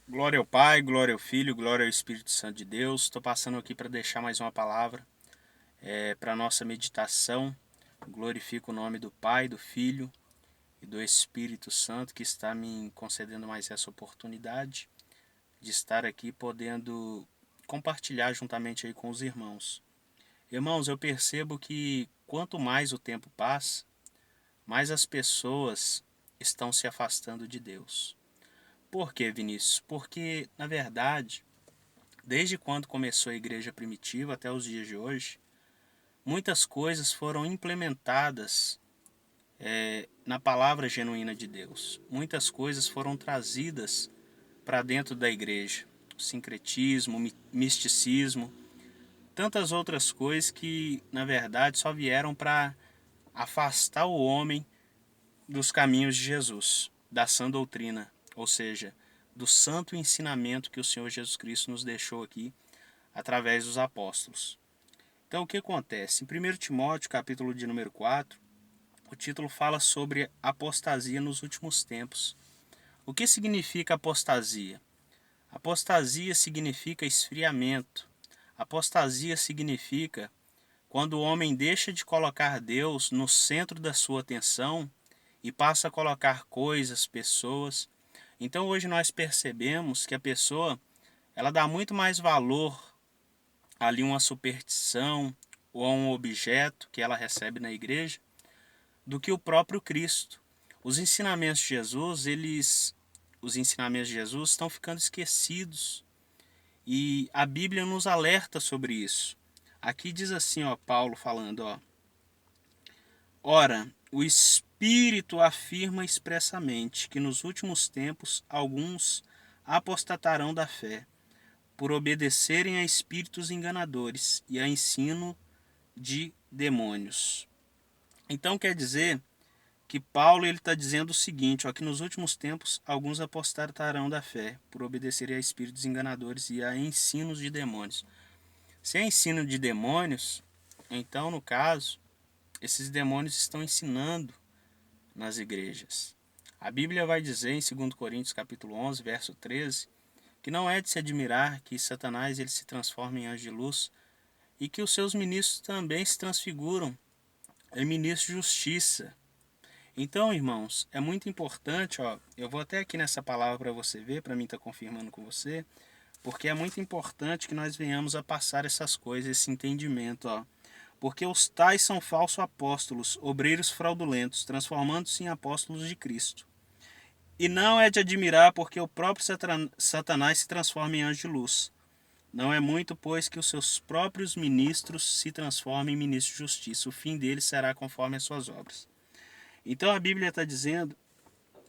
Glória ao Pai, glória ao Filho, glória ao Espírito Santo de Deus. Estou passando aqui para deixar mais uma palavra para a nossa meditação. Glorifico o nome do Pai, do Filho e do Espírito Santo que está me concedendo mais essa oportunidade de estar aqui podendo compartilhar juntamente aí com os irmãos. Irmãos, eu percebo que quanto mais o tempo passa, mais as pessoas estão se afastando de Deus. Por quê, Vinícius? Porque, na verdade, desde quando começou a igreja primitiva até os dias de hoje, muitas coisas foram implementadas na palavra genuína de Deus. Muitas coisas foram trazidas para dentro da igreja. O sincretismo, o misticismo, tantas outras coisas que, na verdade, só vieram para afastar o homem dos caminhos de Jesus, da sã doutrina, ou seja, do santo ensinamento que o Senhor Jesus Cristo nos deixou aqui através dos apóstolos. Então, o que acontece? Em 1 Timóteo, capítulo de número 4, o título fala sobre apostasia nos últimos tempos. O que significa apostasia? Apostasia significa esfriamento. Apostasia significa quando o homem deixa de colocar Deus no centro da sua atenção e passa a colocar coisas, pessoas. Então hoje nós percebemos que a pessoa ela dá muito mais valor ali uma superstição ou a um objeto que ela recebe na igreja do que o próprio Cristo. Os ensinamentos de Jesus estão ficando esquecidos e a Bíblia nos alerta sobre isso. Aqui diz assim, ó, Paulo falando, ó: Ora, o Espírito afirma expressamente que nos últimos tempos alguns apostatarão da fé, por obedecerem a espíritos enganadores e a ensino de demônios. Então quer dizer que Paulo está dizendo o seguinte, ó, que nos últimos tempos alguns apostatarão da fé, por obedecerem a espíritos enganadores e a ensinos de demônios. Se é ensino de demônios, então no caso, esses demônios estão ensinando nas igrejas. A Bíblia vai dizer em 2 Coríntios capítulo 11, verso 13, que não é de se admirar que Satanás ele se transforme em anjo de luz e que os seus ministros também se transfiguram em ministros de justiça. Então, irmãos, é muito importante, ó, eu vou até aqui nessa palavra para você ver, para mim estar confirmando com você, porque é muito importante que nós venhamos a passar essas coisas, esse entendimento, ó. Porque os tais são falsos apóstolos, obreiros fraudulentos, transformando-se em apóstolos de Cristo. E não é de admirar porque o próprio Satanás se transforma em anjo de luz. Não é muito, pois, que os seus próprios ministros se transformem em ministros de justiça. O fim deles será conforme as suas obras. Então a Bíblia está dizendo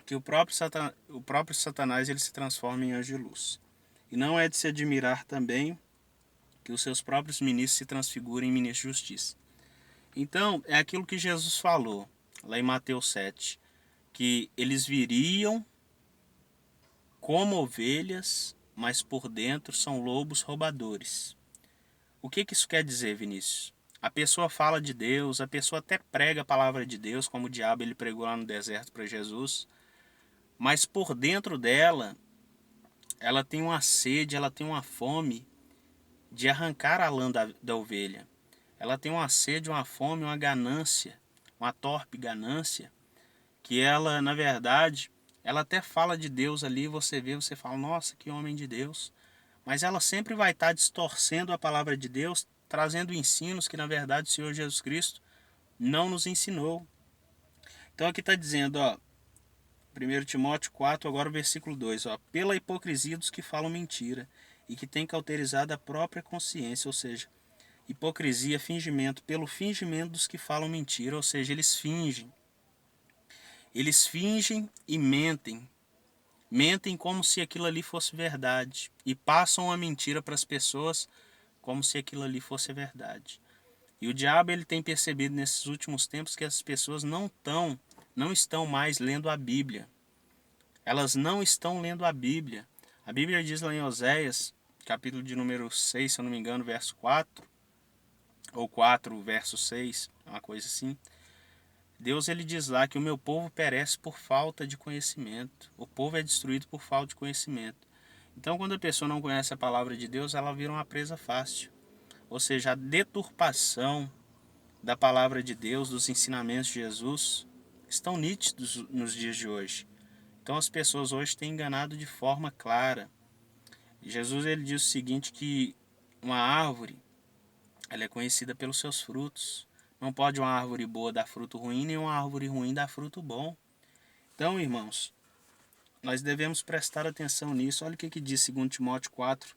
que o próprio Satanás ele se transforma em anjo de luz. E não é de se admirar também que os seus próprios ministros se transfigurem em ministros de justiça. Então, é aquilo que Jesus falou, lá em Mateus 7, que eles viriam como ovelhas, mas por dentro são lobos roubadores. O que isso quer dizer, Vinícius? A pessoa fala de Deus, a pessoa até prega a palavra de Deus, como o diabo ele pregou lá no deserto para Jesus, mas por dentro dela, ela tem uma sede, ela tem uma fome de arrancar a lã da ovelha. Ela tem uma sede, uma fome, uma ganância, uma torpe ganância, que ela, na verdade, ela até fala de Deus ali, você vê, você fala, nossa, que homem de Deus. Mas ela sempre vai estar distorcendo a palavra de Deus, trazendo ensinos que, na verdade, o Senhor Jesus Cristo não nos ensinou. Então aqui está dizendo, ó, 1 Timóteo 4, agora o versículo 2, ó, pela hipocrisia dos que falam mentira e que têm cauterizado a própria consciência, ou seja, hipocrisia, fingimento, pelo fingimento dos que falam mentira, ou seja, eles fingem. Eles fingem e mentem. Mentem como se aquilo ali fosse verdade. E passam a mentira para as pessoas como se aquilo ali fosse verdade. E o diabo ele tem percebido nesses últimos tempos que as pessoas não estão mais lendo a Bíblia. Elas não estão lendo a Bíblia. A Bíblia diz lá em Oséias, capítulo de número 6, se eu não me engano, verso 4, ou 4, verso 6, uma coisa assim. Deus ele diz lá que o meu povo perece por falta de conhecimento. O povo é destruído por falta de conhecimento. Então, quando a pessoa não conhece a palavra de Deus, ela vira uma presa fácil. Ou seja, a deturpação da palavra de Deus, dos ensinamentos de Jesus, estão nítidos nos dias de hoje. Então, as pessoas hoje têm enganado de forma clara. Jesus ele diz o seguinte, que uma árvore ela é conhecida pelos seus frutos. Não pode uma árvore boa dar fruto ruim, nem uma árvore ruim dar fruto bom. Então, irmãos, nós devemos prestar atenção nisso. Olha o que diz 2 Timóteo 4,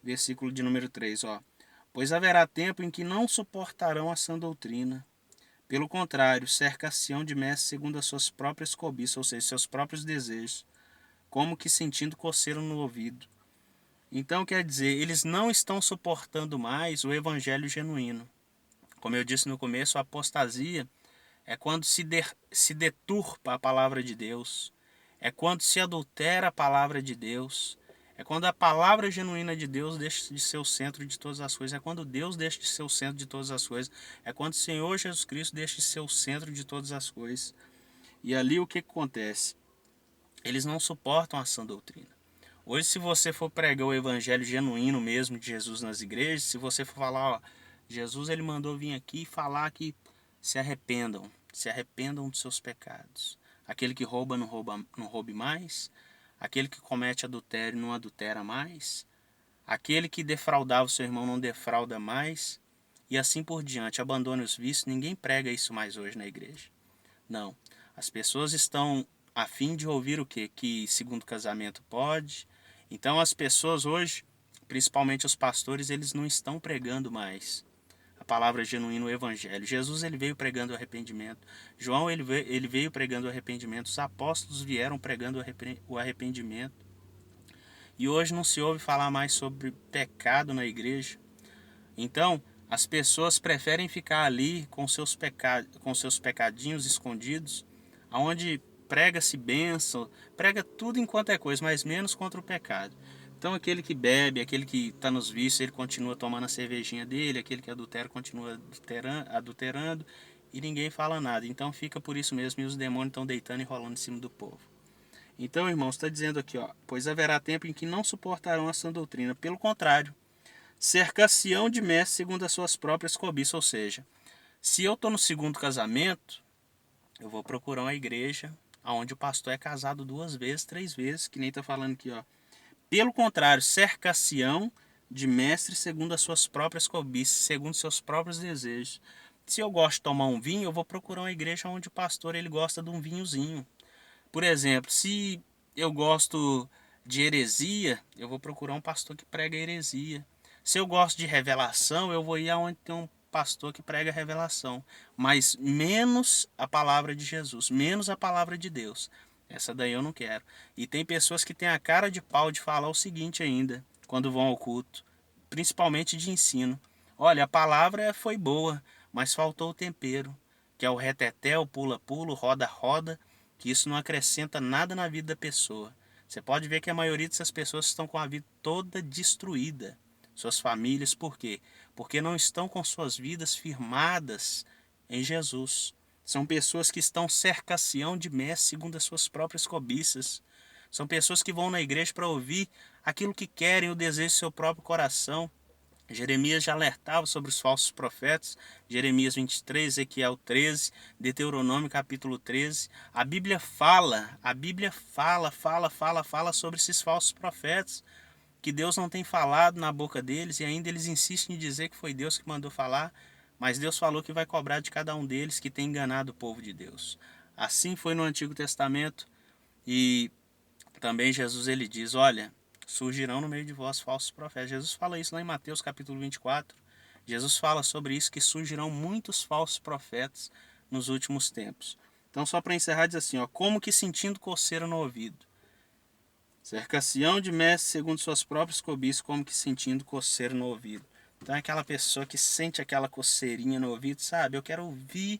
versículo de número 3. Ó. Pois haverá tempo em que não suportarão a sã doutrina. Pelo contrário, cercar-se-ão de mestres segundo as suas próprias cobiças, ou seja, seus próprios desejos, como que sentindo coceira no ouvido. Então, quer dizer, eles não estão suportando mais o evangelho genuíno. Como eu disse no começo, a apostasia é quando se deturpa a palavra de Deus, é quando se adultera a palavra de Deus, é quando a palavra genuína de Deus deixa de ser o centro de todas as coisas, é quando Deus deixa de ser o centro de todas as coisas, é quando o Senhor Jesus Cristo deixa de ser o centro de todas as coisas. E ali o que acontece? Eles não suportam a sã doutrina. Hoje, se você for pregar o evangelho genuíno mesmo de Jesus nas igrejas, se você for falar, ó, Jesus ele mandou vir aqui falar que se arrependam dos seus pecados. Aquele que rouba, não roube mais. Aquele que comete adultério, não adultera mais. Aquele que defraudava o seu irmão, não defrauda mais. E assim por diante, abandone os vícios. Ninguém prega isso mais hoje na igreja. Não. As pessoas estão a fim de ouvir o quê? Que segundo casamento pode. Então as pessoas hoje, principalmente os pastores, eles não estão pregando mais a palavra genuína, o evangelho. Jesus ele veio pregando o arrependimento. João ele veio pregando o arrependimento. Os apóstolos vieram pregando o arrependimento. E hoje não se ouve falar mais sobre pecado na igreja. Então, as pessoas preferem ficar ali com seus pecadinhos escondidos, aonde prega-se bênção, prega tudo enquanto é coisa, mas menos contra o pecado. Então aquele que bebe, aquele que está nos vícios, ele continua tomando a cervejinha dele, aquele que adultera continua adulterando e ninguém fala nada. Então fica por isso mesmo e os demônios estão deitando e rolando em cima do povo. Então, irmãos, está dizendo aqui, ó, pois haverá tempo em que não suportarão a sã doutrina. Pelo contrário, cercar-se-ão de mestres segundo as suas próprias cobiças. Ou seja, se eu estou no segundo casamento, eu vou procurar uma igreja onde o pastor é casado 2 vezes, 3 vezes, que nem está falando aqui, ó. Pelo contrário, cercar-se-ão de mestres segundo as suas próprias cobiças, segundo seus próprios desejos. Se eu gosto de tomar um vinho, eu vou procurar uma igreja onde o pastor ele gosta de um vinhozinho. Por exemplo, se eu gosto de heresia, eu vou procurar um pastor que prega heresia. Se eu gosto de revelação, eu vou ir aonde tem um pastor que prega revelação, mas menos a palavra de Jesus, menos a palavra de Deus. Essa daí eu não quero. E tem pessoas que têm a cara de pau de falar o seguinte ainda, quando vão ao culto, principalmente de ensino. Olha, a palavra foi boa, mas faltou o tempero, que é o reteté, o pula-pula, o roda-roda, que isso não acrescenta nada na vida da pessoa. Você pode ver que a maioria dessas pessoas estão com a vida toda destruída. Suas famílias, por quê? Porque não estão com suas vidas firmadas em Jesus. São pessoas que estão cercação de mestres segundo as suas próprias cobiças. São pessoas que vão na igreja para ouvir aquilo que querem, o desejo do seu próprio coração. Jeremias já alertava sobre os falsos profetas, Jeremias 23, Ezequiel 13, Deuteronômio capítulo 13. A Bíblia fala sobre esses falsos profetas, que Deus não tem falado na boca deles e ainda eles insistem em dizer que foi Deus que mandou falar, mas Deus falou que vai cobrar de cada um deles que tem enganado o povo de Deus. Assim foi no Antigo Testamento e também Jesus ele diz, olha, surgirão no meio de vós falsos profetas. Jesus fala isso lá em Mateus capítulo 24. Jesus fala sobre isso, que surgirão muitos falsos profetas nos últimos tempos. Então, só para encerrar, diz assim, ó, como que sentindo coceira no ouvido. Cercação de mestres segundo suas próprias cobiças, como que sentindo coceira no ouvido. Então é aquela pessoa que sente aquela coceirinha no ouvido, sabe? Eu quero ouvir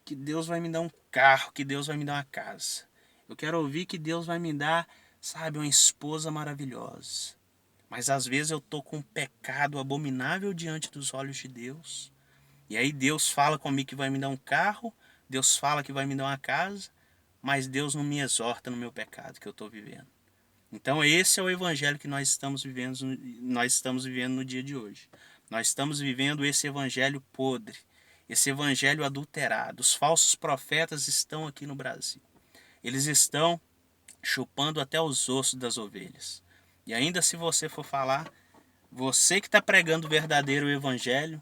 que Deus vai me dar um carro, que Deus vai me dar uma casa. Eu quero ouvir que Deus vai me dar, sabe, uma esposa maravilhosa. Mas às vezes eu tô com um pecado abominável diante dos olhos de Deus. E aí Deus fala comigo que vai me dar um carro, Deus fala que vai me dar uma casa, mas Deus não me exorta no meu pecado que eu estou vivendo. Então esse é o evangelho que nós estamos vivendo no dia de hoje. Nós estamos vivendo esse evangelho podre, esse evangelho adulterado. Os falsos profetas estão aqui no Brasil. Eles estão chupando até os ossos das ovelhas. E ainda se você for falar, você que está pregando o verdadeiro evangelho,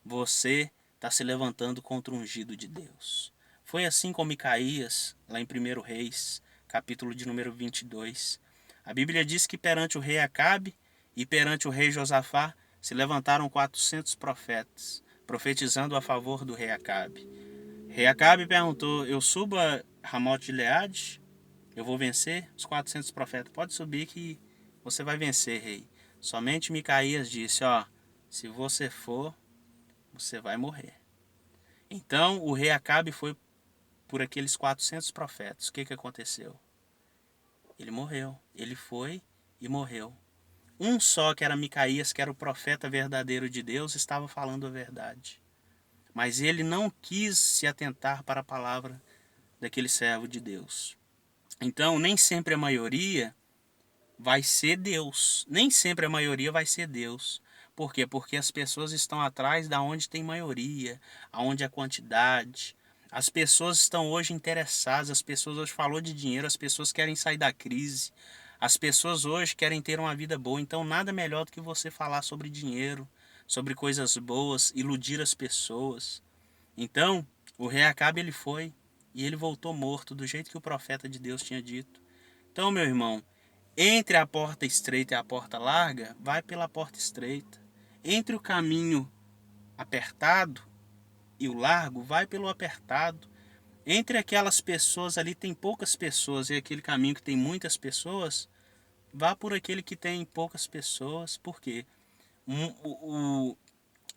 você está se levantando contra o ungido de Deus. Foi assim com Micaías, lá em 1 Reis, capítulo de número 22. A Bíblia diz que perante o rei Acabe e perante o rei Josafá se levantaram 400 profetas, profetizando a favor do rei Acabe. Rei Acabe perguntou: eu subo a Ramote de Gileade? Eu vou vencer? Os 400 profetas: pode subir que você vai vencer, rei. Somente Micaías disse: se você for, você vai morrer. Então o rei Acabe foi por aqueles 400 profetas. O que aconteceu? Ele morreu. Ele foi e morreu. Um só, que era Micaías, que era o profeta verdadeiro de Deus, estava falando a verdade. Mas ele não quis se atentar para a palavra daquele servo de Deus. Então, nem sempre a maioria vai ser Deus. Nem sempre a maioria vai ser Deus. Por quê? Porque as pessoas estão atrás da onde tem maioria, aonde é quantidade. As pessoas estão hoje interessadas, as pessoas hoje falou de dinheiro, as pessoas querem sair da crise. As pessoas hoje querem ter uma vida boa, então nada melhor do que você falar sobre dinheiro, sobre coisas boas, iludir as pessoas. Então, o rei Acabe ele foi e ele voltou morto, do jeito que o profeta de Deus tinha dito. Então, meu irmão, entre a porta estreita e a porta larga, vai pela porta estreita. Entre o caminho apertado e o largo, vai pelo apertado. Entre aquelas pessoas ali, tem poucas pessoas, e aquele caminho que tem muitas pessoas, vá por aquele que tem poucas pessoas. Por quê?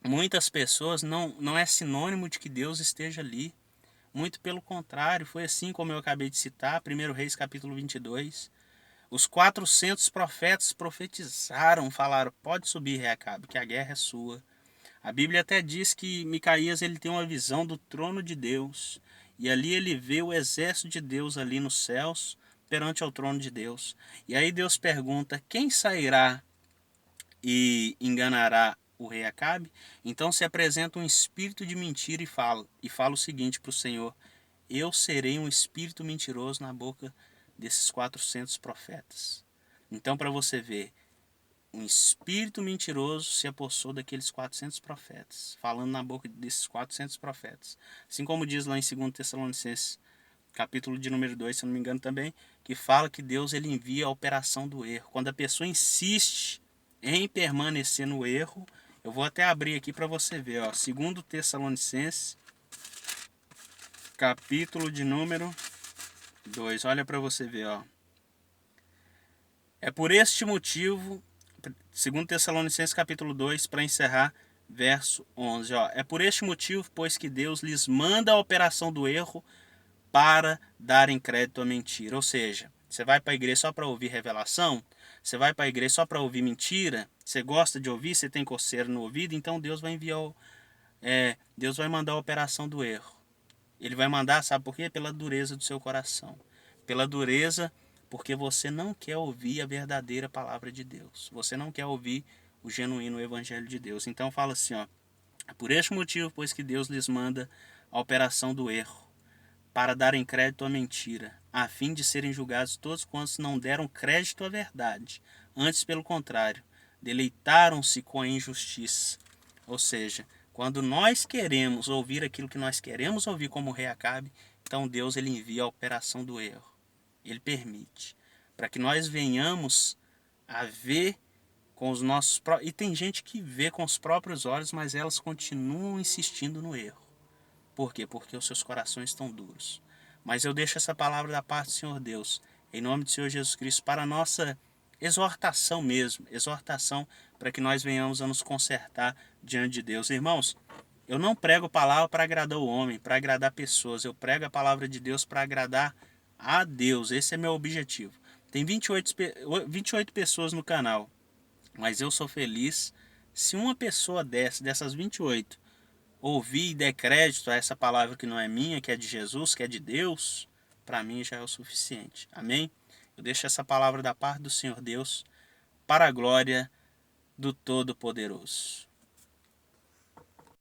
Muitas pessoas não é sinônimo de que Deus esteja ali. Muito pelo contrário, foi assim como eu acabei de citar, 1 Reis capítulo 22. Os 400 profetas profetizaram, falaram: pode subir, rei Acabe, que a guerra é sua. A Bíblia até diz que Micaías ele tem uma visão do trono de Deus. E ali ele vê o exército de Deus ali nos céus, perante ao trono de Deus. E aí Deus pergunta: quem sairá e enganará o rei Acabe? Então se apresenta um espírito de mentira e fala o seguinte para o Senhor: eu serei um espírito mentiroso na boca desses 400 profetas. Então, para você ver, um espírito mentiroso se apossou daqueles 400 profetas, falando na boca desses 400 profetas. Assim como diz lá em 2 Tessalonicenses, capítulo de número 2, se eu não me engano também, que fala que Deus ele envia a operação do erro. Quando a pessoa insiste em permanecer no erro, eu vou até abrir aqui para você ver, 2 Tessalonicenses, capítulo de número 2, olha para você ver, É por este motivo, 2 Tessalonicenses capítulo 2, para encerrar, verso 11, é por este motivo, pois que Deus lhes manda a operação do erro para darem crédito à mentira. Ou seja, você vai para a igreja só para ouvir revelação? Você vai para a igreja só para ouvir mentira? Você gosta de ouvir, você tem coceira no ouvido? Então Deus vai Deus vai mandar a operação do erro. Ele vai mandar, sabe por quê? Pela dureza do seu coração. Pela dureza, porque você não quer ouvir a verdadeira palavra de Deus. Você não quer ouvir o genuíno evangelho de Deus. Então fala assim, por este motivo, pois que Deus lhes manda a operação do erro, para darem crédito à mentira, a fim de serem julgados todos quantos não deram crédito à verdade. Antes, pelo contrário, deleitaram-se com a injustiça. Ou seja, quando nós queremos ouvir aquilo que nós queremos ouvir como o rei Acabe, então Deus ele envia a operação do erro. Ele permite. Para que nós venhamos a ver com os nossos próprios... E tem gente que vê com os próprios olhos, mas elas continuam insistindo no erro. Por quê? Porque os seus corações estão duros. Mas eu deixo essa palavra da parte do Senhor Deus, em nome do Senhor Jesus Cristo, para a nossa exortação mesmo, exortação para que nós venhamos a nos consertar diante de Deus. Irmãos, eu não prego palavra para agradar o homem, para agradar pessoas. Eu prego a palavra de Deus para agradar a Deus. Esse é meu objetivo. Tem 28 pessoas no canal, mas eu sou feliz se uma pessoa dessas 28, ouvir e der crédito a essa palavra que não é minha, que é de Jesus, que é de Deus, para mim já é o suficiente. Amém? Eu deixo essa palavra da parte do Senhor Deus para a glória do Todo-Poderoso.